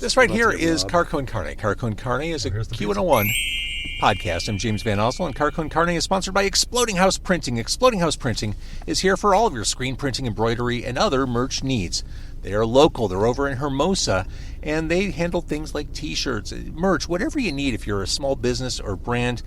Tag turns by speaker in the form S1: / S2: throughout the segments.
S1: This right here is Carco and Carne. Carco and Carne is a Q101 podcast. I'm James Van Osel, and Carco and Carne is sponsored by Exploding House Printing. Exploding House Printing is here for all of your screen printing, embroidery, and other merch needs. They are local. They're over in Hermosa, and they handle things like t-shirts, merch, whatever you need. If you're a small business or brand,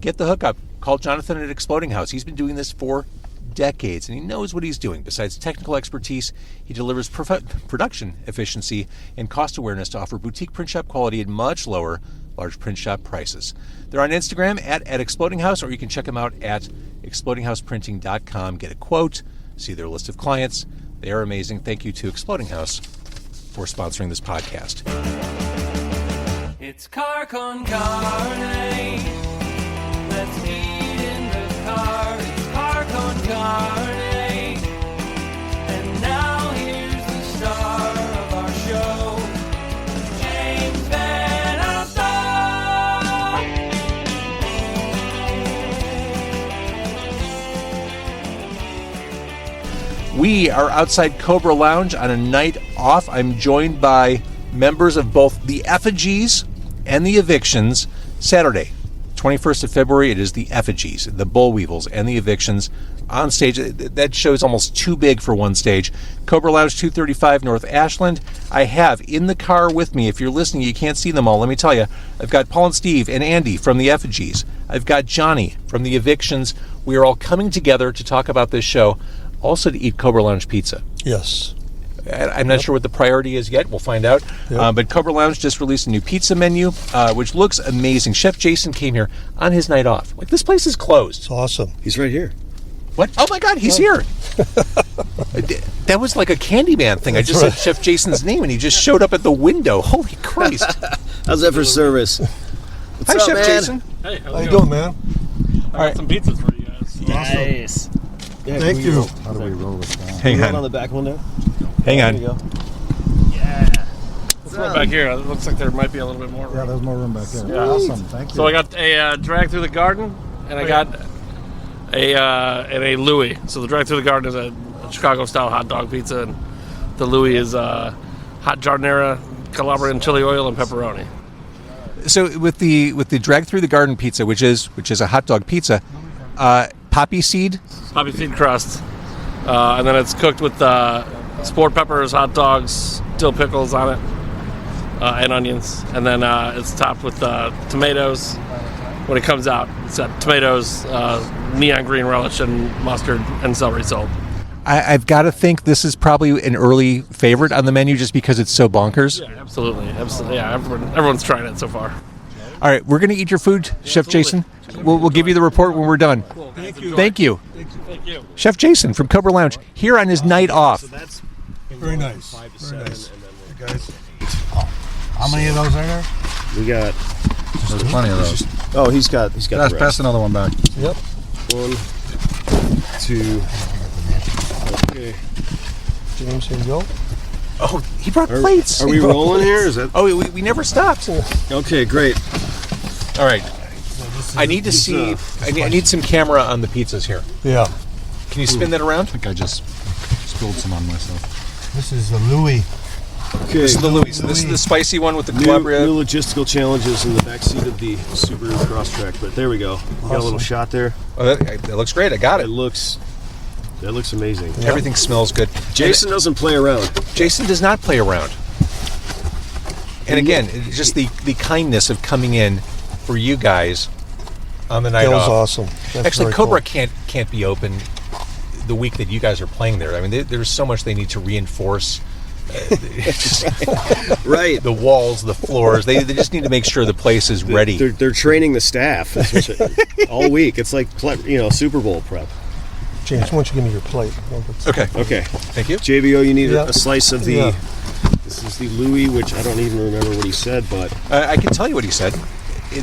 S1: get the hookup. Call Jonathan at Exploding House. He's been doing this for decades, and he knows what he's doing. Besides technical expertise, he delivers production efficiency and cost awareness to offer boutique print shop quality at much lower large print shop prices. They're on Instagram at Exploding House, or you can check them out at explodinghouseprinting.com. Get a quote, see their list of clients. They are amazing. Thank you to Exploding House for sponsoring this podcast.
S2: It's Car con Carne. Let's eat in the car. It's Car con Carne. And now here's the star of our show, James Van Osel.
S1: We are outside Cobra Lounge on a night off. I'm joined by members of both the Effigies and the Evictions. Saturday, 21st of February, it is the Effigies, the Bollweevils, and the Evictions on stage. That show is almost too big for one stage. Cobra Lounge, 235 North Ashland. I have in the car with me, if you're listening, you can't see them all. Let me tell you, I've got Paul and Steve and Andy from the Effigies. I've got Johnny from the Evictions. We are all coming together to talk about this show, also to eat Cobra Lounge pizza.
S3: Yes.
S1: I'm not sure what the priority is yet. We'll find out. But Cobra Lounge just released a new pizza menu, which looks amazing. Chef Jason came here on his night off. Like, this place is closed.
S3: It's awesome.
S4: He's right here.
S1: What? Oh, my God, he's here. That was like a Candyman thing. I just said Chef Jason's name, and he just showed up at the window. Holy Christ.
S4: How's that for service? What's
S1: Hi,
S4: up,
S1: Chef
S4: man?
S1: Jason.
S5: Hey,
S3: How you doing, man?
S5: I got some pizzas for you guys.
S4: Nice. Yeah,
S3: Thank you.
S6: How do we roll this down?
S1: Hang
S4: on
S1: on.
S4: the back one there.
S1: Hang
S4: There
S1: on.
S4: you go.
S5: Let's go back here. It looks like there might be a little bit more.
S6: Yeah, there's more room back there.
S5: Yeah.
S6: Awesome, thank you.
S5: So I got a drag through the garden, and I got a Louie. So the drag through the garden is a Chicago-style hot dog pizza, and the Louie is hot giardiniera, calabrian chili oil, and pepperoni.
S1: So with the drag through the garden pizza, which is a hot dog pizza, poppy seed
S5: crust, and then it's cooked with sport peppers, hot dogs, dill pickles on it, and onions, and then it's topped with tomatoes. When it comes out, it's got tomatoes, neon green relish, and mustard and celery salt.
S1: I've got to think this is probably an early favorite on the menu just because it's so bonkers.
S5: Yeah, absolutely. Yeah, everyone's trying it so far.
S1: All right, we're going to eat your food, Chef Jason. We'll give you the report when we're done.
S5: Cool.
S1: Thank you.
S5: Thank you.
S1: Chef Jason from Cobra Lounge here on his night off.
S4: So that's
S3: Very nice.
S4: 5 to
S3: Very
S4: 7,
S3: nice.
S4: and then
S3: Hey, guys. How many of those are there?
S4: we got.
S6: There's plenty of those.
S4: Oh, he's got the
S6: Pass
S4: rest.
S6: another one back.
S3: Yep.
S4: 1, 2. Okay.
S3: James, here you go.
S1: Oh, he brought plates.
S4: Are we rolling here? Is that
S1: Oh, we never stopped.
S4: okay? Great.
S1: All right. I need to see. I need some camera on the pizzas here.
S3: Yeah.
S1: Can you spin that around?
S6: I think I just spilled some on myself.
S3: This is the Louie.
S4: Okay.
S1: This is the Louie. So this is the spicy one with the
S4: New
S1: calabrian.
S4: logistical challenges in the backseat of the Subaru Crosstrek, but there we go. We got a little shot there.
S1: Oh, that looks great. I got
S4: That
S1: it.
S4: looks amazing.
S1: Everything smells good.
S4: Jason doesn't play around.
S1: Jason does not play around. And again, it's just the kindness of coming in for you guys on the night
S3: That was
S1: off.
S3: awesome. That's
S1: Actually,
S3: very
S1: Cobra
S3: cool.
S1: can't be open the week that you guys are playing there. I mean, there's so much they need to reinforce.
S4: Right.
S1: The walls, the floors. They just need to make sure the place is ready.
S4: They're training the staff all week. It's like Super Bowl prep.
S3: James, why don't you give me your plate?
S1: Okay.
S4: Okay.
S1: Thank you.
S4: JBO, you need
S3: Yeah.
S4: a slice of the.
S3: Yeah.
S4: This is the Louie, which I don't even remember what he said, but
S1: I can tell you what he said.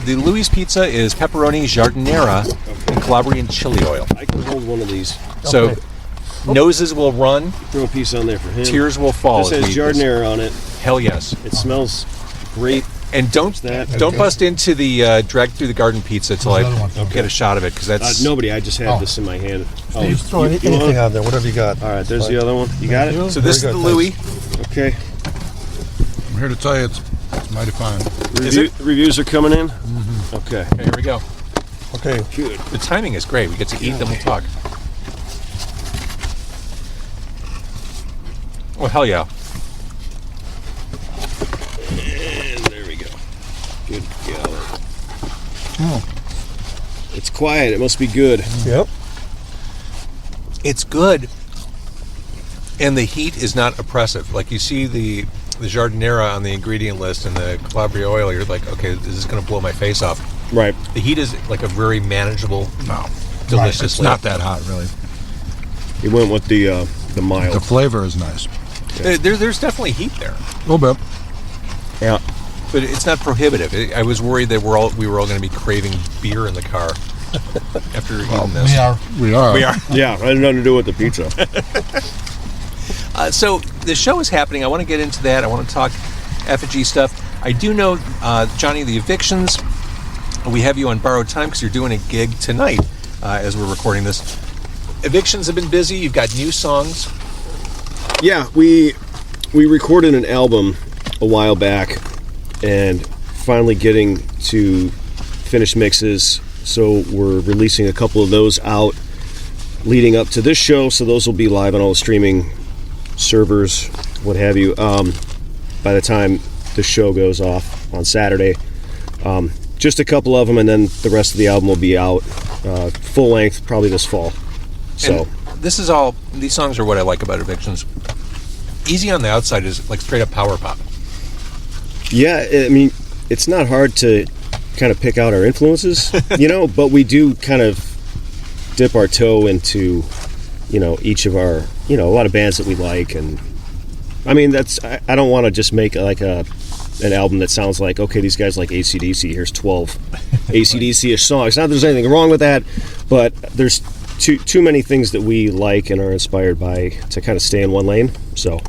S1: The Louie's pizza is pepperoni, giardiniera, and calabrian chili oil.
S4: I can hold one of these.
S1: So
S3: Okay.
S1: noses will run,
S4: Throw a piece on there for him.
S1: tears will fall.
S4: This
S1: as
S4: has
S1: we eat this.
S4: giardiniera on it.
S1: Hell yes.
S4: It smells great.
S1: And don't
S4: that.
S1: bust into the drag through the garden pizza till
S3: There's another
S1: I
S3: one.
S1: get a shot of it because that's
S4: Nobody. I just had this in my hand. Oh,
S3: You just throw
S4: you
S3: anything
S4: want?
S3: on there, whatever you got.
S4: All right. There's the other one. You got it.
S1: so. This is
S3: Very
S1: the
S3: good,
S1: Louie.
S4: Okay.
S6: I'm here to tell you it's mighty fine.
S4: Reviews are coming in? Mm-hmm. Okay.
S1: Here we go.
S3: Okay.
S4: Good.
S1: The timing is great. We get to eat, then we'll talk. Oh, hell yeah.
S4: And there we go. Good golly.
S6: Oh.
S4: It's quiet. It must be good.
S3: Yep.
S1: It's good, and the heat is not oppressive. Like you see the giardiniera on the ingredient list and the calabrian oil, you're like, okay, this is going to blow my face off.
S4: Right.
S1: The heat is like a very manageable,
S6: No.
S1: delicious.
S6: It's not that hot, really.
S4: It went with the mild.
S6: The flavor is nice.
S1: There's definitely heat there,
S6: A little bit.
S4: Yeah.
S1: but it's not prohibitive. I was worried that we were all going to be craving beer in the car after eating this.
S6: We are.
S1: We are.
S4: Yeah, it had nothing to do with the pizza.
S1: So the show is happening. I want to get into that. I want to talk effigy stuff. I do know, Johnny, the Evictions, we have you on borrowed time because you're doing a gig tonight as we're recording this. Evictions have been busy. You've got new songs.
S4: Yeah, we recorded an album a while back and finally getting to finish mixes. So we're releasing a couple of those out leading up to this show. So those will be live on all the streaming servers, what have you, by the time the show goes off on Saturday. Just a couple of them, and then the rest of the album will be out full length probably this fall. So
S1: And these songs are what I like about Evictions. Easy on the outside is like straight up power pop.
S4: yeah, I mean, it's not hard to kind of pick out our influences, but we do kind of dip our toe into, each of our, a lot of bands that we like. And I mean, I don't want to just make like an album that sounds like, okay, these guys like AC/DC, here's 12 AC/DC-ish songs. Not that there's anything wrong with that, but there's too many things that we like and are inspired by to kind of stay in one lane. So,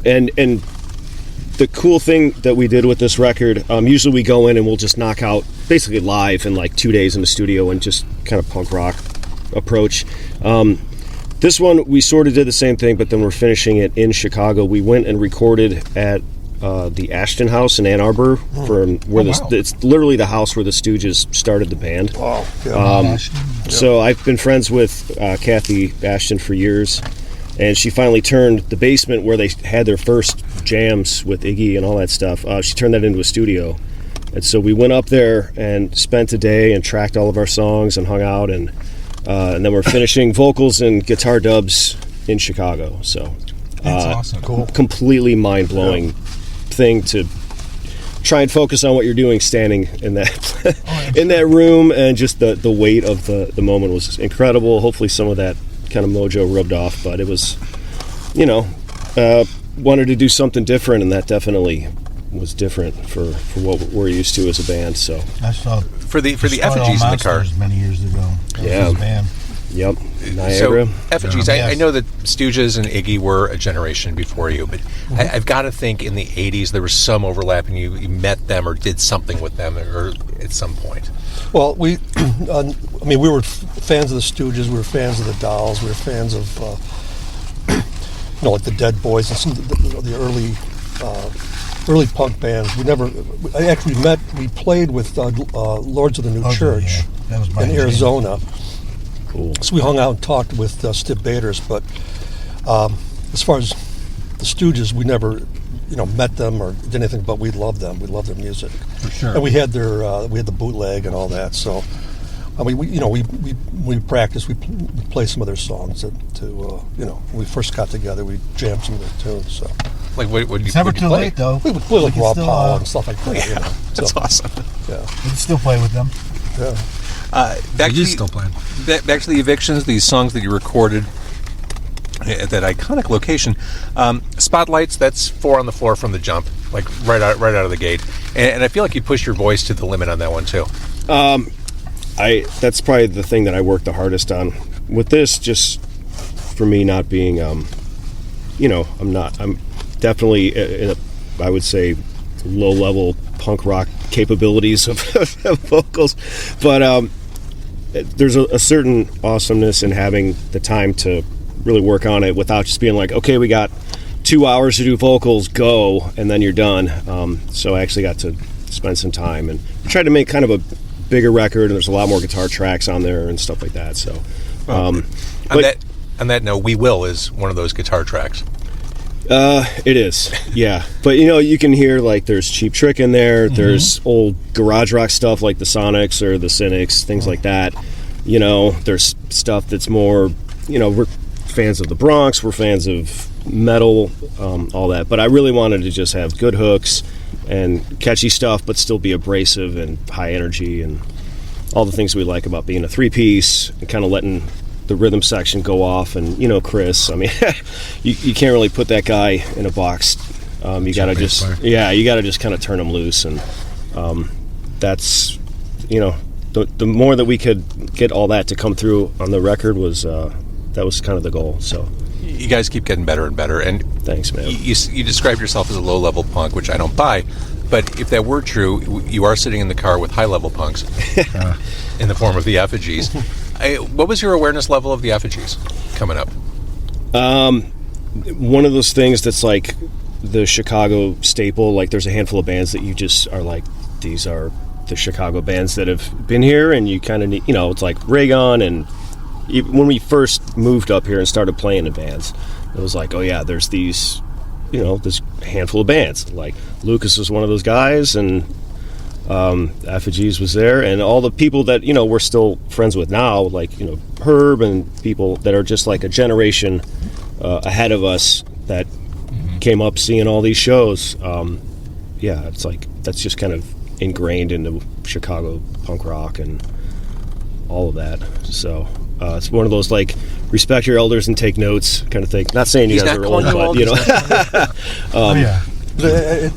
S4: and the cool thing that we did with this record, usually we go in and we'll just knock out basically live in like 2 days in the studio and just kind of punk rock approach. This one, we sort of did the same thing, but then we're finishing it in Chicago. We went and recorded at the Ashton House in Ann Arbor, it's literally the house where the Stooges started the band.
S3: Wow. Yeah.
S4: So I've been friends with Kathy Ashton for years, and she finally turned the basement where they had their first jams with Iggy and all that stuff. She turned that into a studio. And so we went up there and spent a day and tracked all of our songs and hung out, and then we're finishing vocals and guitar dubs in Chicago. So
S6: That's awesome.
S3: Cool.
S4: completely mind-blowing thing to try and focus on what you're doing standing in that in that room, and just the weight of the moment was incredible. Hopefully some of that kind of mojo rubbed off, but it was, wanted to do something different, and that definitely was different for what we're used to as a band. So
S3: I saw
S1: For the effigies in the car.
S3: many years ago. That
S4: Yeah.
S3: was his band.
S4: yep, Niagara.
S1: So, effigies,
S3: Yeah.
S1: I know that Stooges and Iggy were a generation before you, but I've got to think in the 80s there was some overlap and you met them or did something with them or at some point.
S3: Well, we were fans of the Stooges. We were fans of the Dolls. We were fans of, like the Dead Boys and some of the early punk bands. We played with Lords of the New Church
S7: That was my
S3: in Arizona.
S4: Cool.
S3: So we hung out and talked with Stib Baders, but as far as the Stooges, we never, met them or did anything, but we loved them. We loved their music.
S7: For sure.
S3: And we had we had the bootleg and all that. So, I mean, we practiced. We played some of their songs when we first got together. We jammed some of their tunes. So
S1: Like what you
S7: It's never
S1: what'd you
S7: too
S1: play?
S7: late, though.
S3: we would play like
S7: can
S3: Raw
S7: still,
S3: Power and stuff like that.
S1: That's
S3: So,
S1: awesome.
S3: yeah,
S7: We can still play with them.
S3: yeah.
S1: Back
S6: He's
S1: to
S6: still playing.
S1: back to the Evictions, these songs that you recorded at that iconic location. Spotlights, that's 4 on the floor from the jump, like right out of the gate. And I feel like you pushed your voice to the limit on that one too.
S4: That's probably the thing that I worked the hardest on with this, just for me not being, I'm definitely I would say low level punk rock capabilities of vocals, but there's a certain awesomeness in having the time to really work on it without just being like, okay, we got 2 hours to do vocals, go, and then you're done. So I actually got to spend some time and tried to make kind of a bigger record, and there's a lot more guitar tracks on there and stuff like that. So,
S1: on that note, We Will is one of those guitar tracks.
S4: It is, yeah. But you can hear like there's Cheap Trick in there. There's old garage rock stuff like the Sonics or the Cynics, things like that. There's stuff that's more, we're fans of the Bronx, we're fans of metal, all that. But I really wanted to just have good hooks and catchy stuff, but still be abrasive and high energy and all the things we like about being a three-piece and kind of letting the rhythm section go off. And Chris, I mean, you can't really put that guy in a box. You gotta just kind of turn him loose, and that's the more that we could get all that to come through on the record was that was kind of the goal. So
S1: you guys keep getting better and better, and
S4: thanks, man.
S1: You described yourself as a low-level punk, which I don't buy, but if that were true, you are sitting in the car with high-level punks in the form of the Effigies. What was your awareness level of the Effigies coming up?
S4: One of those things that's like the Chicago staple. Like there's a handful of bands that you just are like, these are the Chicago bands that have been here, and you kind of need, it's like Raygun. And when we first moved up here and started playing in bands, it was like, oh yeah, there's these, this handful of bands. Like Lucas was one of those guys, and Effigies was there, and all the people that we're still friends with now, like Herb and people that are just like a generation ahead of us that came up seeing all these shows. It's like that's just kind of ingrained into Chicago punk rock and all of that. So it's one of those like respect your elders and take notes kind of thing. Not saying you guys are old, but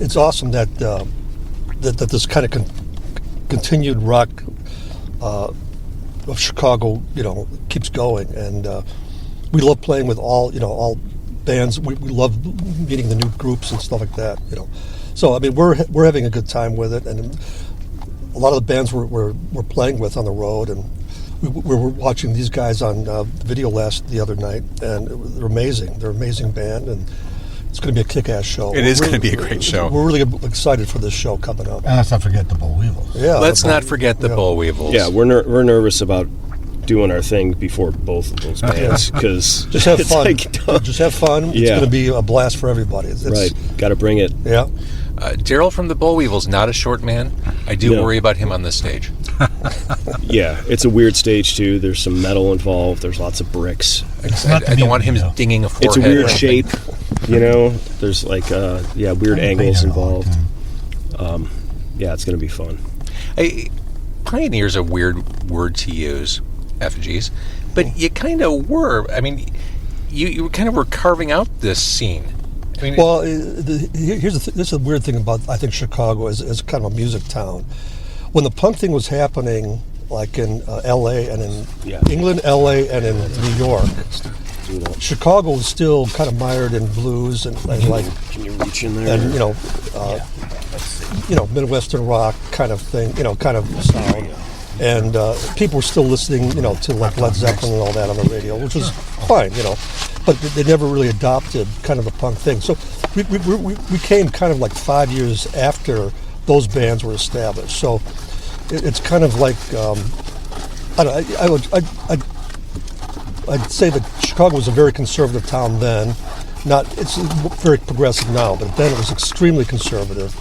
S3: it's awesome that that this kind of continued rock of Chicago, keeps going, and we love playing with all bands. We love meeting the new groups and stuff like that, So I mean, we're having a good time with it, and a lot of the bands we're playing with on the road, and we were watching these guys on video the other night, and they're amazing. They're an amazing band, and it's going to be a kick-ass show.
S1: It is going to be a great show.
S3: We're really excited for this show coming up.
S6: And let's not forget the Bollweevils.
S3: Yeah,
S1: let's not forget the Bollweevils.
S4: Yeah, we're nervous about doing our thing before both of those bands, because
S3: just have fun. Just have fun. It's going to be a blast for everybody.
S4: Right, got to bring it.
S3: Yeah.
S1: Daryl from the Bollweevils, not a short man. I do worry about him on this stage.
S4: Yeah, it's a weird stage too. There's some metal involved. There's lots of bricks.
S1: I don't want him dinging a forehead.
S4: It's a weird shape. There's like weird angles involved. It's going to be fun.
S1: Pioneer's a weird word to use, Effigies, but you kind of were. I mean, you kind of were carving out this scene. I mean,
S3: well, this is a weird thing about, I think, Chicago as kind of a music town. When the punk thing was happening, like in L.A. and in England, L.A. and in New York, Chicago was still kind of mired in blues and like,
S4: can you reach in there?
S3: And Midwestern rock kind of thing, kind of sound. And people were still listening, to like Led Zeppelin and all that on the radio, which was fine, but they never really adopted kind of the punk thing. So we came kind of like 5 years after those bands were established. So it's kind of like I'd say that Chicago was a very conservative town then. It's very progressive now, but then it was extremely conservative,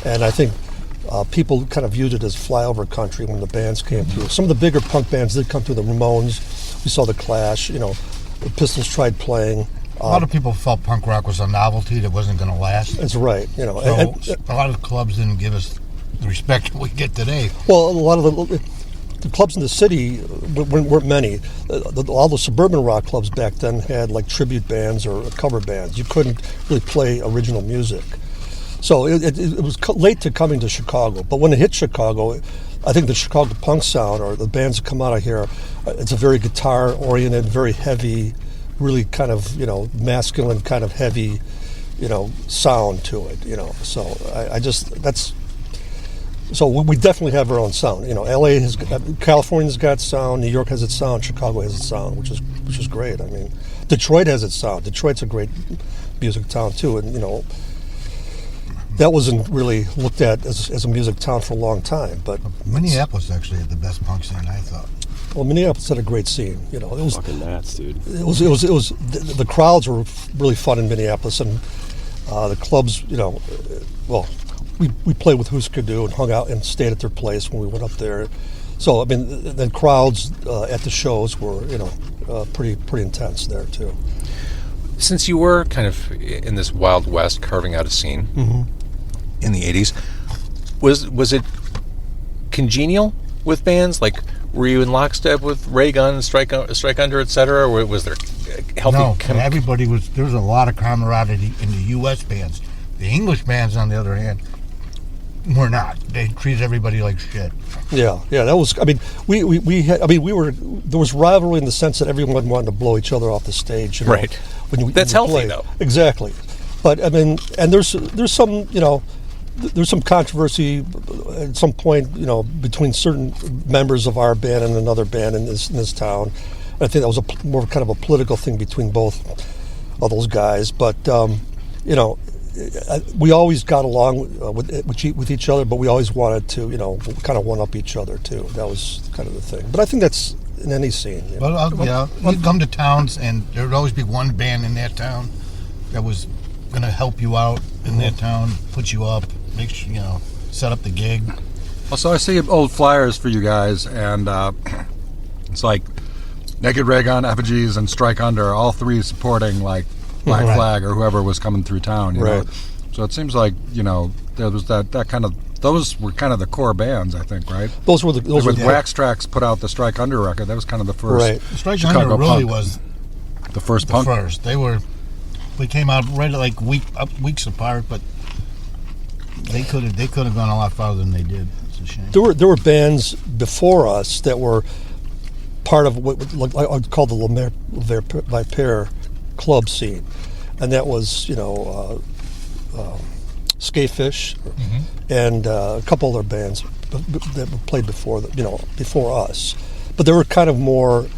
S3: and I think people kind of viewed it as flyover country when the bands came through. Some of the bigger punk bands did come through. The Ramones, we saw the Clash. The Pistols tried playing.
S6: A lot of people felt punk rock was a novelty that wasn't going to last.
S3: That's right.
S6: So a lot of clubs didn't give us the respect we get today.
S3: Well, a lot of the clubs in the city weren't many. All the suburban rock clubs back then had like tribute bands or cover bands. You couldn't really play original music. So it was late to coming to Chicago. But when it hit Chicago, I think the Chicago punk sound, or the bands that come out of here, it's a very guitar-oriented, very heavy, really kind of, masculine, kind of heavy, sound to it, So So we definitely have our own sound. L.A. California's got sound, New York has its sound, Chicago has its sound, which is great. I mean, Detroit has its sound. Detroit's a great music town too, and that wasn't really looked at as a music town for a long time. But
S6: Minneapolis actually had the best punk scene, I thought.
S3: well, Minneapolis had a great scene. It was
S4: Fucking nuts, dude.
S3: it was the crowds were really fun in Minneapolis, and the clubs. Well, we played with Husker Du and hung out and stayed at their place when we went up there. So I mean, the crowds at the shows were pretty intense there too.
S1: Since you were kind of in this Wild West carving out a scene in the 80s, was it congenial with bands? Like, were you in lockstep with Ray Gun, Strike Under, etc., or was there healthy...
S6: No, everybody was... There was a lot of camaraderie in the U.S. bands. The English bands, on the other hand, were not. They treated everybody like shit.
S3: Yeah, that was... I mean, we had... I mean, we were... There was rivalry in the sense that everyone wanted to blow each other off the stage.
S1: Right. That's healthy,
S3: play.
S1: though.
S3: Exactly. But, I mean, and there's some, there's some controversy at some point, between certain members of our band and another band in this town. I think that was more kind of a political thing between both of those guys. But, we always got along with each other, but we always wanted to, kind of one-up each other, too. That was kind of the thing. But I think that's in any scene.
S6: Well, you'd come to towns, and there would always be one band in that town that was going to help you out in that town, put you up, make sure, set up the gig.
S7: Well, so I see old flyers for you guys, and it's like Naked Raygun, Effigies, and Strike Under, all three supporting like Black Flag or whoever was coming through town. You know? So it seems like there was that kind of. Those were kind of the core bands, I think, right?
S3: Those were
S7: when Wax Trax put out the Strike Under record. That was kind of the first.
S3: Right.
S6: The Strike
S7: Chicago
S6: Under really
S7: punk.
S6: was
S7: the first punk.
S6: First, we came out right like weeks apart, but they could have gone a lot farther than they did. It's a shame.
S3: There were bands before us that were part of what I would call the Le Vipère club scene, and that was Skatefish and a couple other bands that played before us, but they were kind of more.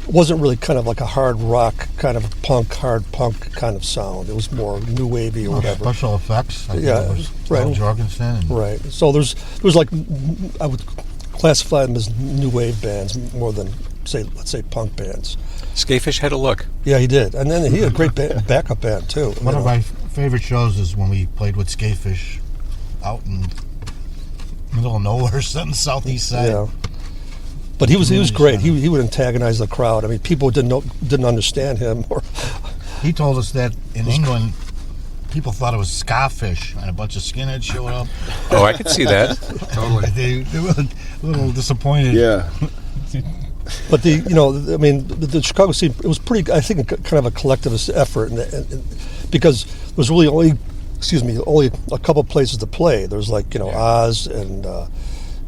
S3: It wasn't really kind of like a hard rock kind of hard punk kind of sound. It was more new wavy or whatever.
S6: Special Effects. I think it was
S3: right.
S6: Jorgensen.
S3: Right. So there's like, I would classify them as new wave bands more than let's say punk bands.
S1: Skatefish had a look.
S3: Yeah, he did, and then he had a great backup band too.
S6: One of my favorite shows is when we played with Skatefish out in the middle of nowhere, on the southeast side.
S3: Yeah. But he was great. He would antagonize the crowd. I mean, people didn't understand him.
S6: He told us that in England, people thought it was Scarfish, and a bunch of skinheads showed up.
S1: Oh, I could see that.
S7: Totally.
S6: They were a little disappointed.
S4: Yeah.
S3: But the Chicago scene, it was pretty. I think kind of a collectivist effort, and because there was really only a couple places to play. There's like Oz and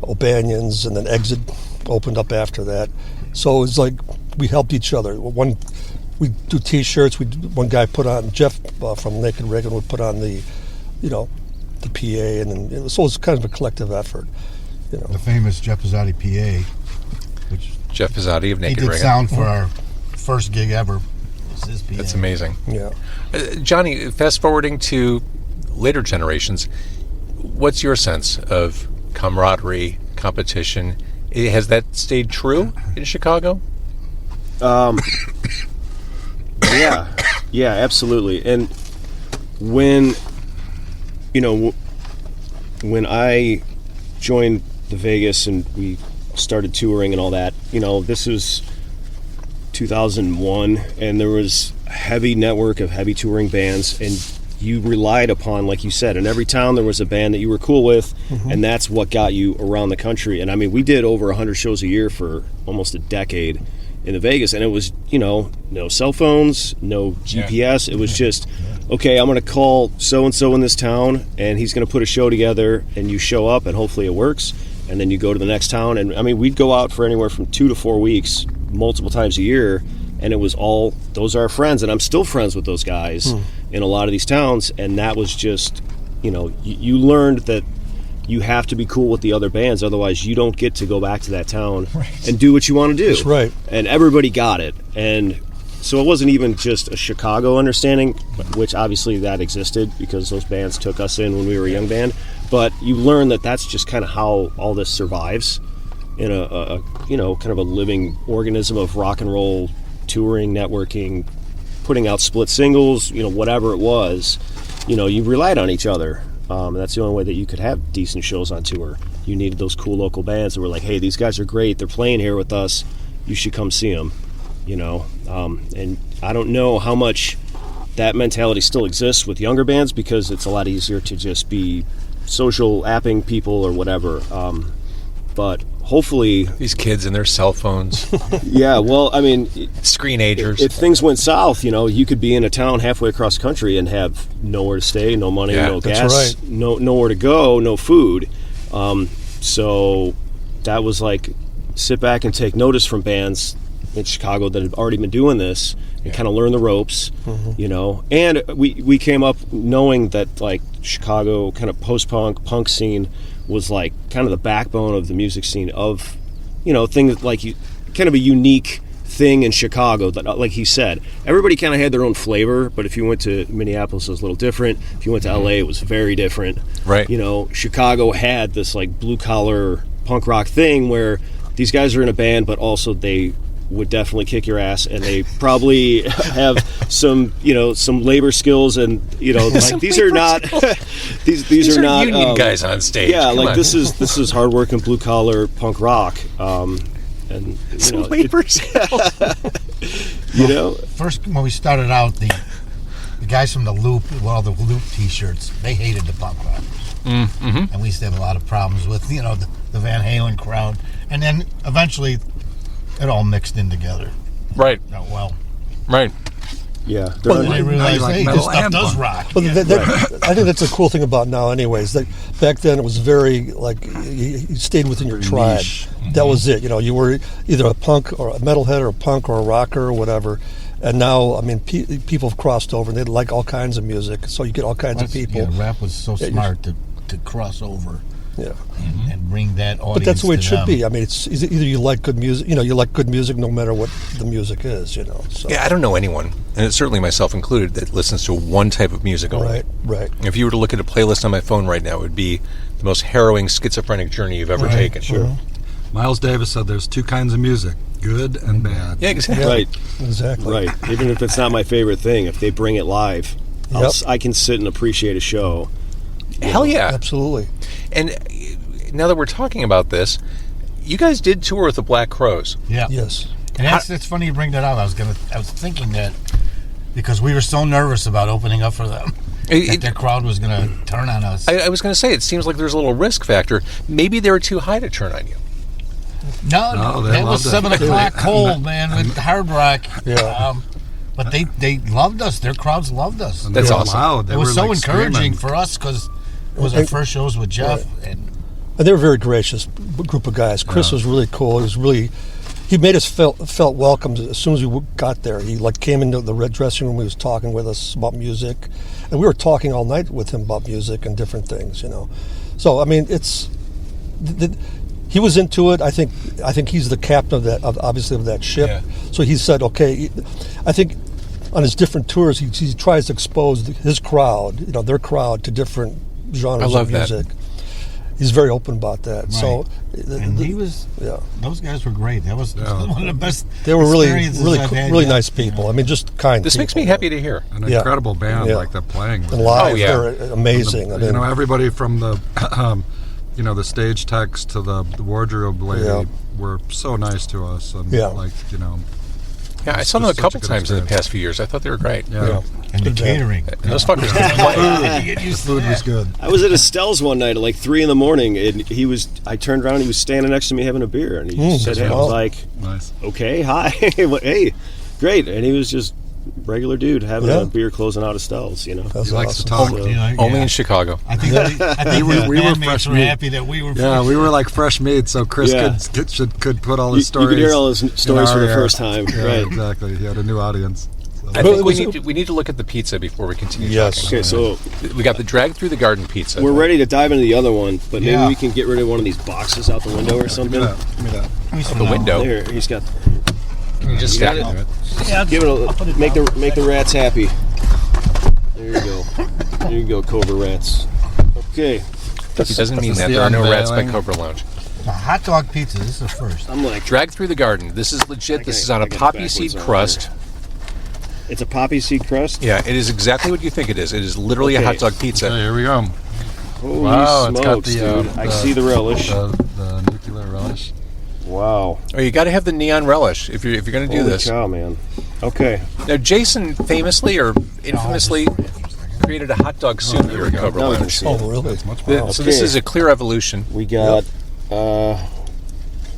S3: O'Banion's, and then Exit opened up after that. So it was like we helped each other. We do T-shirts. One guy put on, Jeff from Naked Raygun would put on the PA, and then so it was kind of a collective effort.
S6: The famous Jeff Pizzotti PA, which
S1: Jeff Pizzotti of Naked
S6: he did
S1: Raygun.
S6: sound for our first gig ever. It's his PA.
S1: That's amazing.
S3: Yeah.
S1: Johnny, fast forwarding to later generations, what's your sense of camaraderie, competition? Has that stayed true in Chicago?
S4: Yeah, absolutely. And when I joined the Vegas and we started touring and all that, this was 2001, and there was a heavy network of heavy touring bands, and you relied upon, like you said, in every town there was a band that you were cool with, and that's what got you around the country. And I mean, we did over 100 shows a year for almost a decade in the Vegas, and it was, no cell phones, no GPS. It was just, okay, I'm going to call so-and-so in this town, and he's going to put a show together, and you show up, and hopefully it works, and then you go to the next town. And I mean, we'd go out for anywhere from 2 to 4 weeks, multiple times a year, and it was all, those are our friends, and I'm still friends with those guys in a lot of these towns. And that was just, you learned that you have to be cool with the other bands, otherwise you don't get to go back to that town and do what you want to do.
S3: That's right.
S4: And everybody got it. And So it wasn't even just a Chicago understanding, which obviously that existed because those bands took us in when we were a young band. But you learn that that's just kind of how all this survives in a kind of a living organism of rock and roll, touring, networking, putting out split singles, whatever it was. You relied on each other. And that's the only way that you could have decent shows on tour. You needed those cool local bands that were like, hey, these guys are great. They're playing here with us. You should come see them. And I don't know how much that mentality still exists with younger bands because it's a lot easier to just be social apping people or whatever. But hopefully
S1: These kids and their cell phones,
S4: yeah, well, I mean,
S1: screenagers.
S4: if things went south, you could be in a town halfway across the country and have nowhere to stay, no money,
S1: Yeah,
S4: no
S3: that's
S4: gas,
S3: right.
S4: nowhere to go, no food. So that was like sit back and take notice from bands in Chicago that had already been doing this and kind of learn the ropes, And we came up knowing that like Chicago kind of post-punk punk scene was like kind of the backbone of the music scene of, things like kind of a unique thing in Chicago that, like he said, everybody kind of had their own flavor, but if you went to Minneapolis, it was a little different. If you went to LA, it was very different.
S1: Right.
S4: Chicago had this like blue collar punk rock thing where these guys are in a band, but also they would definitely kick your ass, and they probably have some labor skills, and like these are not these are not
S1: union guys on stage.
S4: Yeah,
S1: Come
S4: like
S1: on.
S4: this is hardworking blue collar punk rock, and
S1: Some labor skills.
S6: First, when we started out, the guys from the Loop, all the Loop T-shirts, they hated the punk rockers. Mm-hmm. And we used to have a lot of problems with, the Van Halen crowd. And then eventually, it all mixed in together.
S1: Right.
S6: Oh, well.
S1: Right.
S4: yeah.
S3: Well,
S6: And they realized,
S7: like
S6: hey,
S7: metal
S6: this stuff
S7: and
S6: does
S7: punk.
S6: rock.
S3: But I think that's a cool thing about now, anyways. That back then it was very like you stayed within your tribe.
S7: niche.
S3: That was it. You were either a punk or a metalhead or a punk or a rocker or whatever. And now, I mean, people have crossed over and they like all kinds of music. So you get all kinds of people.
S6: Yeah, rap was so smart to cross over
S3: Yeah.
S6: and bring that audience.
S3: But that's the way it
S6: to
S3: should
S6: them.
S3: be. I mean, it's either you like good music. You like good music no matter what the music is. So.
S1: Yeah, I don't know anyone, and it's certainly myself included, that listens to one type of music only.
S3: Right.
S1: If you were to look at a playlist on my phone right now, it would be the most harrowing schizophrenic journey you've ever taken.
S3: Sure.
S7: Miles Davis said there's two kinds of music, good and bad.
S1: Yeah, exactly.
S4: Right.
S3: Exactly.
S4: Right. Even if it's not my favorite thing, if they bring it live,
S3: Yep.
S4: I can sit and appreciate a show.
S1: Hell yeah.
S3: Absolutely.
S1: And now that we're talking about this, you guys did tour with the Black Crowes.
S6: Yeah.
S3: Yes.
S6: And it's funny you bring that up. I was thinking that because we were so nervous about opening up for them, that their crowd was going to turn on us.
S1: I was going to say, it seems like there's a little risk factor. Maybe they were too high to turn on you.
S6: No,
S7: they
S6: that was
S7: loved it.
S6: 7 o'clock cold, man, with hard rock.
S3: Yeah.
S6: But they loved us. Their crowds loved us.
S7: And
S1: That's
S7: they were
S1: awesome.
S7: loud. They
S6: It was
S7: were
S6: so
S7: like
S6: encouraging
S7: screaming.
S6: for us because it was our first shows with Jeff. And
S3: And they were a very gracious group of guys. Chris was really cool. He made us felt welcome as soon as we got there. He came into the red dressing room. He was talking with us about music, and we were talking all night with him about music and different things. So I mean, he was into it. I think he's the captain of that ship.
S1: Yeah.
S3: So he said, okay. I think on his different tours, he tries to expose his crowd, their crowd, to different genres
S1: I love
S3: of
S1: that.
S3: music. He's very open about that.
S6: Right.
S3: So,
S6: and he was.
S3: yeah.
S6: Those guys were great. That was one of the best.
S3: They were really,
S6: experiences
S3: really,
S6: I've had
S3: really
S6: yet.
S3: nice people. I mean, just kind.
S1: This makes
S3: people.
S1: me happy to hear.
S7: An
S3: Yeah.
S7: incredible band
S3: Yeah.
S7: like that playing. with
S3: And
S7: it.
S3: live,
S1: Oh, yeah.
S3: they're amazing. I mean,
S7: Everybody from the, the stage techs to the wardrobe lady
S3: Yeah.
S7: were so nice to us, and
S3: Yeah.
S1: Yeah, I saw them a
S7: just such
S1: couple
S7: a good
S1: times in the
S7: experience.
S1: past few years. I thought they were great.
S7: yeah.
S6: And the
S3: Good band.
S6: catering.
S1: And those fuckers can play.
S6: You get used to
S7: Food
S6: that.
S7: was good.
S4: I was at Estelle's one night at like 3 a.m, and I turned around and he was standing next to me having a beer, and he said, hey, I was
S3: wow.
S4: like,
S7: Nice.
S4: okay, hi, hey, great. And he was just regular dude having
S3: Yeah.
S4: a beer closing out Estelle's,
S3: that's
S7: He likes to
S3: awesome.
S7: talk.
S6: You know,
S1: Only
S6: yeah.
S1: in Chicago.
S6: I think the
S7: we were
S6: bandmates
S7: fresh
S6: were
S7: meat.
S6: happy that we were.
S7: Yeah, we were like fresh meat, so Chris
S4: Yeah.
S7: could put all
S4: You,
S7: his
S4: you
S7: stories.
S4: could hear all his stories
S7: in
S4: for
S7: our
S4: the
S7: ear.
S4: first time,
S7: Yeah,
S4: right?
S7: exactly. He had a new audience. So.
S1: I
S3: But
S1: think
S3: it was-
S1: we need to look at the pizza before we continue
S3: Yes.
S1: talking.
S4: Okay, so
S1: We got the drag through the garden pizza.
S4: we're ready to dive into the other one, but maybe
S6: Yeah.
S4: we can get rid of one of these boxes out the window or something.
S7: Give me that.
S6: We used to
S1: the
S6: know.
S1: window.
S4: There, he's got.
S1: You just
S4: got
S1: stick
S4: it.
S1: it.
S6: Yeah,
S4: Give it
S6: I'll put
S4: a
S6: it
S4: make
S6: down.
S4: the rats happy. There you go. There you go, Cobra rats. Okay.
S1: He doesn't mean
S7: This is
S1: that.
S7: the
S1: There are no rats by
S7: unveiling.
S1: Cobra Lounge.
S6: A hot dog pizza. This is the first.
S4: I'm like,
S1: Drag through the garden. This is legit. This is on
S4: I
S1: a
S4: got it
S1: poppy
S4: backwards
S1: seed
S4: on
S1: crust.
S4: it's a poppy seed crust.
S1: Yeah, it is exactly what you think it is. It is literally a
S4: Okay.
S1: hot dog pizza.
S7: Okay, here we go.
S4: Holy
S7: Wow, it's got
S4: smokes,
S7: the,
S4: dude! I see the relish.
S7: The nuclear relish.
S4: Wow.
S1: Oh, you got to have the neon relish if you're going to do
S4: Holy
S1: this.
S4: cow, man. Okay.
S1: Now, Jason famously or infamously created a hot dog soup here at Cobra
S4: Now we can
S1: Lounge.
S4: see
S3: Oh,
S4: it.
S3: really?
S7: Much
S1: Th-
S7: better.
S1: So this
S4: Okay.
S1: is a clear evolution.
S4: We got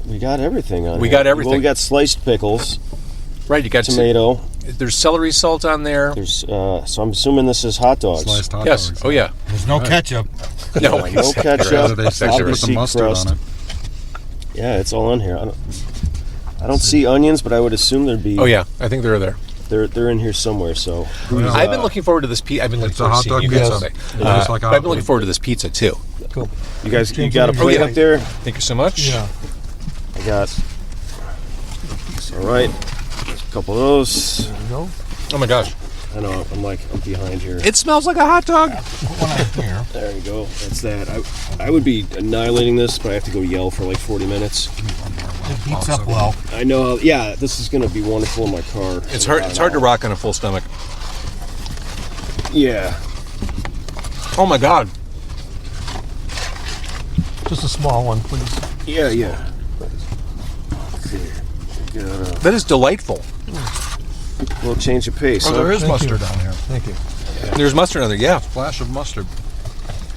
S4: we got everything on
S1: We
S4: here.
S1: got everything.
S4: Well, we got sliced pickles,
S1: Right, you got
S4: tomato.
S1: There's celery salt on there.
S4: There's so I'm assuming this is hot dogs.
S7: Sliced hot
S1: Yes.
S7: dogs.
S1: Oh yeah.
S6: There's no ketchup.
S1: No,
S4: No
S1: exactly
S4: ketchup.
S1: right.
S7: They
S1: That's
S7: said
S1: exactly
S7: put
S1: right.
S7: some
S4: Seed
S7: mustard
S4: crust.
S7: on it.
S4: Yeah, it's all on here. I don't see onions, but I would assume there'd be.
S1: Oh yeah, I think they're there.
S4: They're in here somewhere. So who's,
S1: I've been looking forward to this pizza. I've been looking
S7: It's a
S1: forward
S7: hot
S1: to seeing
S7: dog
S1: you guys
S7: pizza.
S1: today.
S7: It's just like a
S1: But
S7: hot
S1: I've been looking
S7: dog.
S1: forward to this pizza too.
S3: Cool.
S4: You guys, you got a plate
S1: yeah.
S4: up there?
S1: Thank you so much.
S3: Yeah.
S4: I got. All right, a couple of those.
S3: There you go.
S1: Oh my gosh,
S4: I know. I'm behind here.
S1: it smells like a hot dog.
S6: Put one up here.
S4: There you go. That's that. I would be annihilating this, but I have to go yell for like 40 minutes.
S6: It heats up well.
S4: I know. Yeah, this is gonna be wonderful in my car.
S1: It's hard. It's hard to rock on a full stomach.
S4: Yeah.
S1: Oh my god.
S3: Just a small one, please.
S4: Yeah. Yeah. Okay. Got
S1: That is delightful.
S4: a little change of pace.
S7: Oh,
S4: huh?
S7: there is
S3: Thank
S7: mustard
S3: you.
S7: down here.
S3: Thank you.
S1: There's mustard on there. Yeah,
S7: Flash of mustard.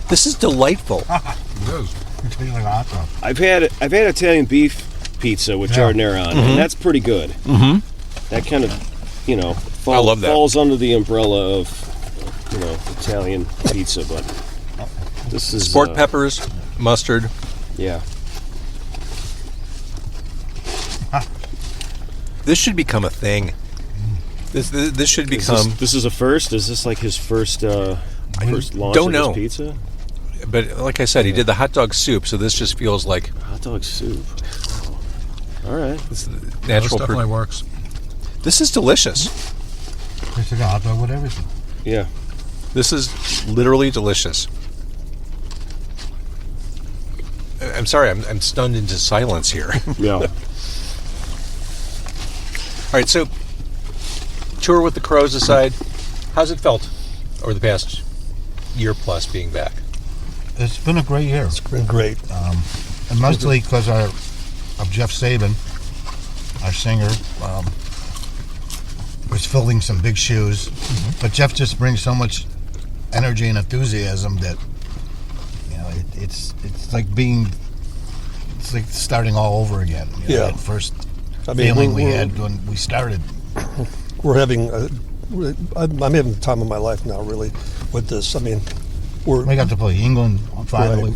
S1: this is delightful.
S7: It is.
S6: It tastes like a hot dog.
S4: I've had Italian beef pizza with giardiniera on, and that's pretty good. Mm-hmm. That kind of,
S1: I love that.
S4: falls under the umbrella of, Italian pizza, but this is
S1: Sport peppers, mustard.
S4: Yeah.
S1: This should become a thing. This should become.
S4: This is a first. Is this like his first launch
S1: don't
S4: of
S1: know.
S4: his pizza?
S1: But like I said, he did the hot dog soup, so this just feels like
S4: Hot dog soup. All right.
S1: this is the
S7: This
S1: natural.
S7: definitely works.
S1: This is delicious.
S6: Tastes like a hot dog with everything.
S4: Yeah.
S1: This is literally delicious. I'm sorry, I'm stunned into silence here.
S4: Yeah.
S1: All right, so tour with the crows aside, how's it felt over the past year plus being back?
S6: It's been a great year.
S3: It's been great.
S6: And mostly because of Jeff Sabin, our singer, was filling some big shoes. But Jeff just brings so much energy and enthusiasm that it's like starting all over again.
S3: Yeah.
S6: That first
S3: I mean,
S6: feeling we
S3: we're-
S6: had when we started.
S3: We're having. I'm having the time of my life now, really, with this. I mean,
S6: We got to play England finally.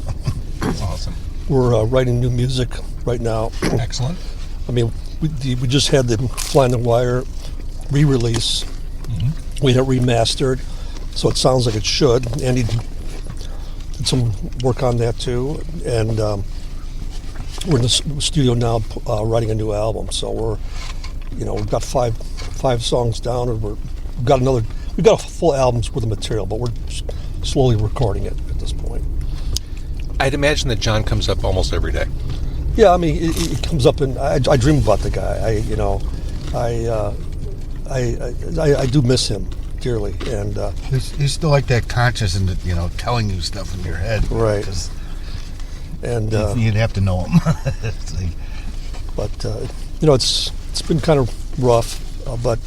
S7: That's awesome.
S3: we're writing new music right now.
S7: Excellent.
S3: I mean, we just had the Fly on the Wire re-release. We had it remastered, so it sounds like it should. Andy did some work on that too, and we're in the studio now writing a new album. So we've got five songs down, and we've got a full album's worth of material, but we're slowly recording it at this point.
S1: I'd imagine that John comes up almost every day.
S3: Yeah, I mean, it comes up, and I dream about the guy. I do miss him dearly, and
S6: He's still like that conscious and telling you stuff in your head.
S3: Right.
S6: 'Cause
S3: and
S6: you'd have to know him. It's like,
S3: but it's been kind of rough, but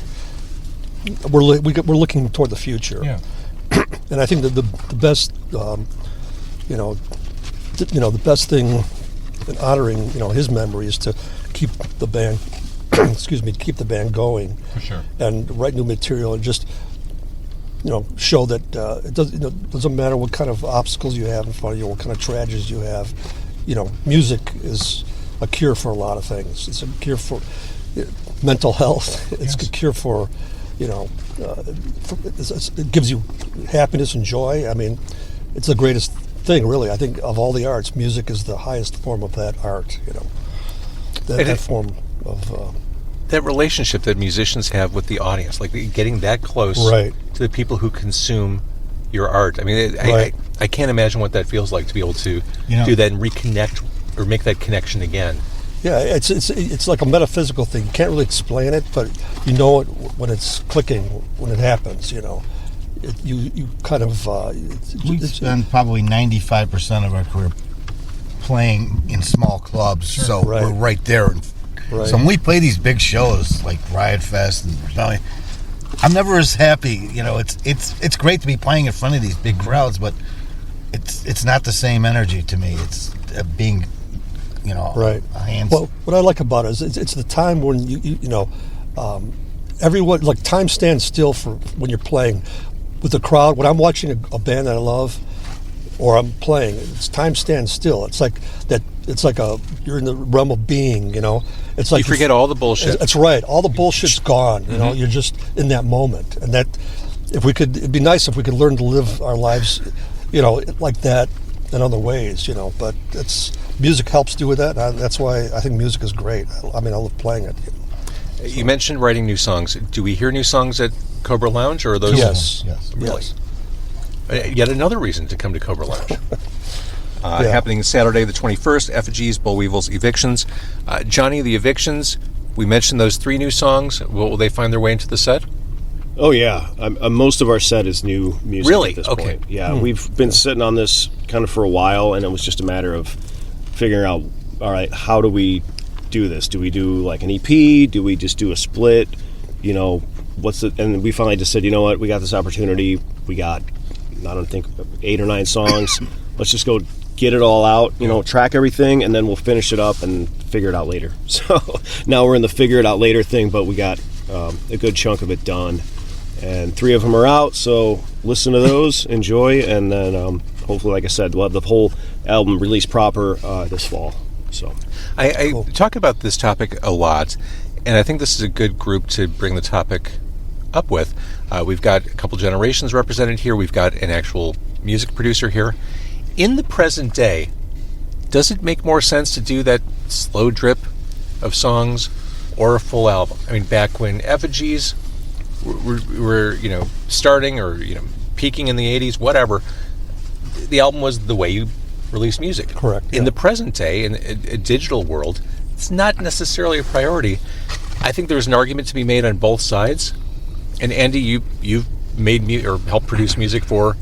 S3: we're looking toward the future.
S7: Yeah.
S3: And I think that the best the best thing in honoring his memory is to keep the band keep the band going
S7: For sure.
S3: and write new material and just show that it doesn't matter what kind of obstacles you have in front of you, what kind of tragedies you have. Music is a cure for a lot of things. It's a cure for mental health. It's a cure for it gives you happiness and joy. I mean, it's the greatest thing, really. I think of all the arts, music is the highest form of that art. That form of
S1: that relationship that musicians have with the audience, like getting that close
S3: Right.
S1: to the people who consume your art. I mean,
S3: Right.
S1: I can't imagine what that feels like to be able to do that and reconnect or make that connection again.
S3: Yeah, it's like a metaphysical thing. You can't really explain it, but you know it when it's clicking, when it happens. You kind of.
S6: We spend probably 95% of our career playing in small clubs, so
S3: Right.
S6: we're right there.
S3: Right.
S6: So when we play these big shows like Riot Fest and Rebellion, I'm never as happy. It's great to be playing in front of these big crowds, but it's not the same energy to me. It's being,
S3: Right.
S6: a hands.
S3: Well, what I like about it is it's the time when everyone, like, time stands still for when you're playing with the crowd. When I'm watching a band that I love, or I'm playing, it's time stands still. It's like that. It's like you're in the realm of being. It's like
S1: You forget all the bullshit.
S3: That's right. All the bullshit's gone. You're just in that moment, and that it'd be nice if we could learn to live our lives, like that in other ways. But music helps do with that. And that's why I think music is great. I mean, I love playing it.
S1: You mentioned writing new songs. Do we hear new songs at Cobra Lounge, or are those?
S3: Yes.
S1: Really?
S3: Yes.
S1: Yet another reason to come to Cobra Lounge.
S3: Yeah.
S1: Happening Saturday the 21st, Effigies, Bollweevils, Evictions. Johnny, the Evictions, we mentioned those 3 new songs. Will they find their way into the set?
S4: Oh yeah, most of our set is new music.
S1: Really?
S4: At this
S1: Okay.
S4: point. Yeah, we've been sitting on this kind of for a while, and it was just a matter of figuring out, all right, how do we do this? Do we do like an EP? Do we just do a split? And we finally just said, you know what, we got this opportunity. We got, I don't think, 8 or 9 songs. Let's just go get it all out, track everything, and then we'll finish it up and figure it out later. So now we're in the figure it out later thing, but we got a good chunk of it done. And 3 of them are out, so listen to those, enjoy, and then hopefully, like I said, we'll have the whole album released proper this fall. So
S1: I talk about this topic a lot, and I think this is a good group to bring the topic up with. We've got a couple generations represented here. We've got an actual music producer here. In the present day, does it make more sense to do that slow drip of songs or a full album? I mean, back when Effigies were starting or peaking in the 80s, whatever, the album was the way you release music.
S3: Correct.
S1: In the present day, in a digital world, it's not necessarily a priority. I think there's an argument to be made on both sides. And Andy, you've made or helped produce music for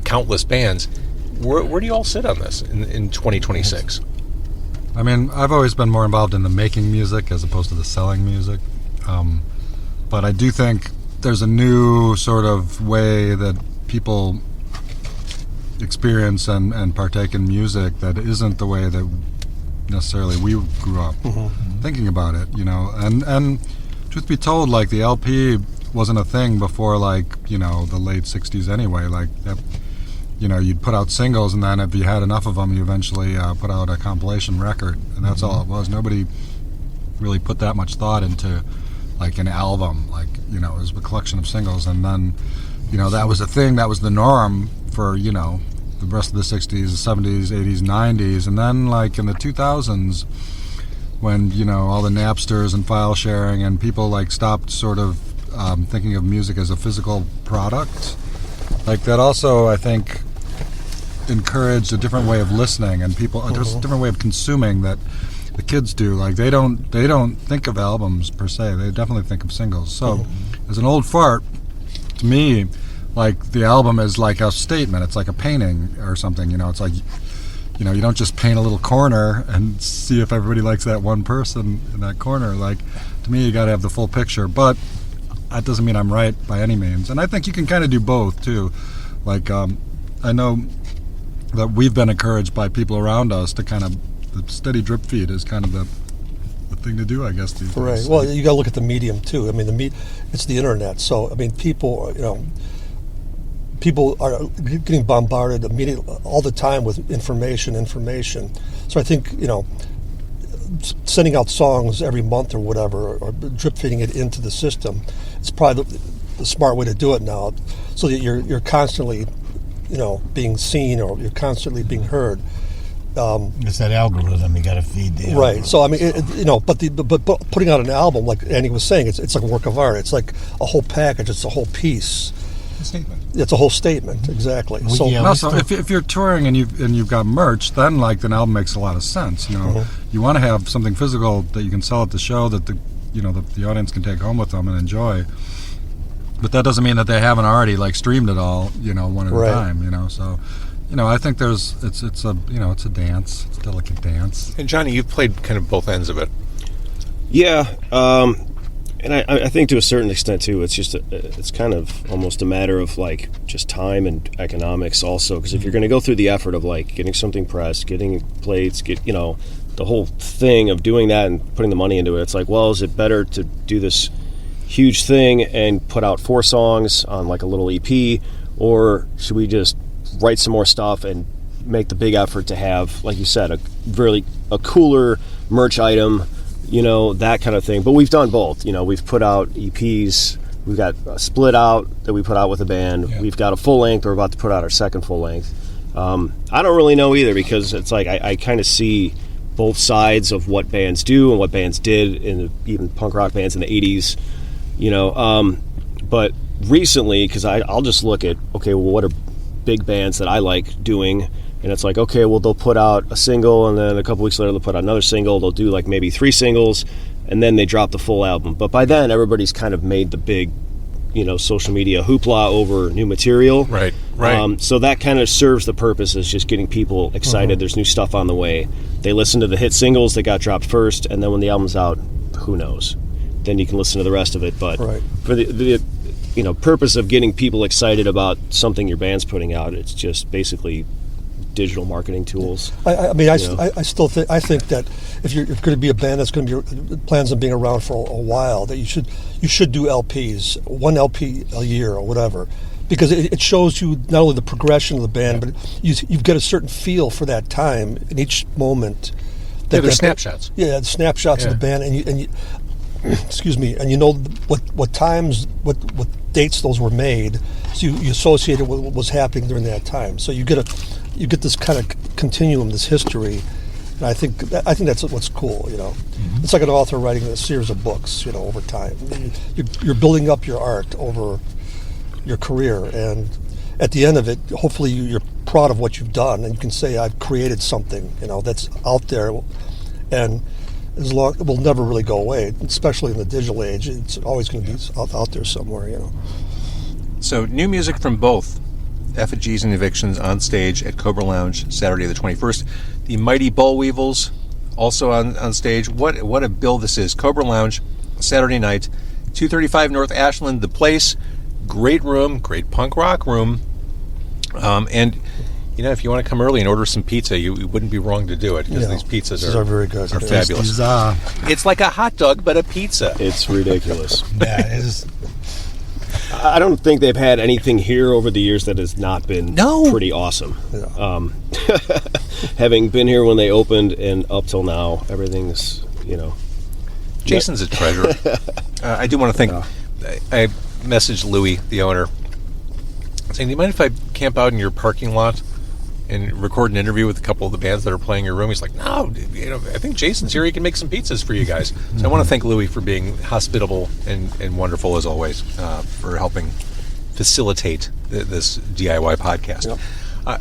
S1: countless bands. Where do you all sit on this in 2026?
S7: I mean, I've always been more involved in the making music as opposed to the selling music. But I do think there's a new sort of way that people experience and partake in music that isn't the way that necessarily we grew up thinking about it, And truth be told, like, the LP wasn't a thing before, like, the late 60s anyway. Like, that, you'd put out singles, and then if you had enough of them, you eventually put out a compilation record, and that's all it was. Nobody really put that much thought into, like, an album. Like, it was a collection of singles, and then, that was a thing, that was the norm for, the rest of the 60s, the 70s, 80s, 90s, and then, like, in the 2000s, when, all the Napsters and file sharing, and people, like, stopped sort of thinking of music as a physical product, like, that also, I think, encouraged a different way of listening, and people a different way of consuming that the kids do. Like, they don't think of albums per se. They definitely think of singles. So as an old fart, to me, like, the album is like a statement. It's like a painting or something. It's like, you don't just paint a little corner and see if everybody likes that one person in that corner. Like, to me, you got to have the full picture. But that doesn't mean I'm right by any means. And I think you can kind of do both too. Like, I know that we've been encouraged by people around us to kind of, the steady drip feed is kind of the thing to do, I guess, these
S3: Right.
S7: days.
S3: Well, you got to look at the medium too. I mean, it's the internet. So, I mean, people are getting bombarded immediately all the time with information. So I think, sending out songs every month or whatever, or drip feeding it into the system, is probably the smart way to do it now, so that you're constantly, being seen, or you're constantly being heard.
S6: It's that algorithm you got to feed the
S3: Right.
S6: algorithm.
S3: So I mean, but putting out an album, like Andy was saying, it's like a work of art. It's like a whole package. It's a whole piece.
S7: A statement.
S3: It's a whole statement. Exactly.
S6: We-
S3: So
S6: yeah,
S7: And also, if you're touring and you've got merch, then like an album makes a lot of sense. You know, you want to have something physical that you can sell at the show that the audience can take home with them and enjoy. But that doesn't mean that they haven't already like streamed it all, one at
S3: Right.
S7: a time. So, I think it's a dance, it's a delicate dance.
S1: And Johnny, you've played kind of both ends of it.
S4: Yeah, and I think to a certain extent too, it's kind of almost a matter of like just time and economics also. Because if you're going to go through the effort of like getting something pressed, getting plates, the whole thing of doing that and putting the money into it, it's like, well, is it better to do this huge thing and put out 4 songs on like a little EP, or should we just write some more stuff and make the big effort to have, like you said, a cooler merch item, that kind of thing. But we've done both. We've put out EPs. We've got a split out that we put out with a band.
S7: Yeah.
S4: We've got a full length. We're about to put out our second full length. I don't really know either, because it's like I kind of see both sides of what bands do and what bands did, even punk rock bands in the 80s. But recently, because I'll just look at, okay, well, what are big bands that I like doing? And it's like, okay, well, they'll put out a single, and then a couple weeks later they'll put out another single. They'll do like maybe 3 singles, and then they drop the full album. But by then, everybody's kind of made the big, social media hoopla over new material.
S1: Right.
S4: So that kind of serves the purpose as just getting people excited. There's new stuff on the way. They listen to the hit singles that got dropped first, and then when the album's out, who knows? Then you can listen to the rest of it. But
S3: Right.
S4: for the purpose of getting people excited about something your band's putting out, it's just basically digital marketing tools.
S3: I still think that if you're going to be a band that's going to be plans on being around for a while, that you should do LPs, 1 LP a year or whatever, because it shows you not only the progression of the band, but you've got a certain feel for that time in each moment.
S1: They're snapshots.
S3: Yeah, the snapshots of the band, and you excuse me, and what times, what dates those were made, so you associate it with what was happening during that time. So you get this kind of continuum, this history, and I think that's what's cool. It's like an author writing a series of books, over time. You're building up your art over your career, and at the end of it, hopefully you're proud of what you've done, and you can say, I've created something, that's out there, and it will never really go away, especially in the digital age. It's always going to be out there somewhere,
S1: So new music from both Effigies and Evictions on stage at Cobra Lounge Saturday the 21st. The mighty Bollweevils also on stage. What a bill this is. Cobra Lounge Saturday night, 235 North Ashland. The place, great room, great punk rock room. And if you want to come early and order some pizza, you wouldn't be wrong to do it, because these pizzas are
S3: very good.
S1: Are fabulous. It's like a hot dog, but a pizza.
S4: It's ridiculous.
S6: Yeah, it is.
S4: I don't think they've had anything here over the years that has not been pretty awesome.
S3: Yeah.
S4: Having been here when they opened and up till now, everything's,
S1: Jason's a treasure. I do want to thank. I messaged Louie, the owner, saying, "Do you mind if I camp out in your parking lot and record an interview with a couple of the bands that are playing your room?" He's like, "No, I think Jason's here. He can make some pizzas for you guys." So I want to thank Louie for being hospitable and wonderful as always, for helping facilitate this DIY podcast.
S3: Yep.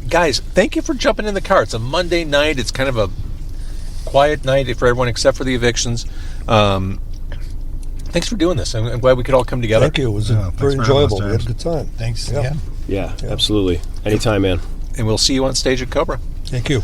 S1: Guys, thank you for jumping in the car. It's a Monday night. It's kind of a quiet night for everyone except for the Evictions. Thanks for doing this. I'm glad we could all come together.
S3: Thank you. It was
S7: Yeah,
S3: very
S7: thanks for having us,
S3: enjoyable. We had a
S7: James.
S3: good time.
S6: Thanks
S3: Yeah.
S6: again.
S4: Yeah, absolutely. Anytime, man.
S1: And we'll see you on stage at Cobra.
S3: Thank you.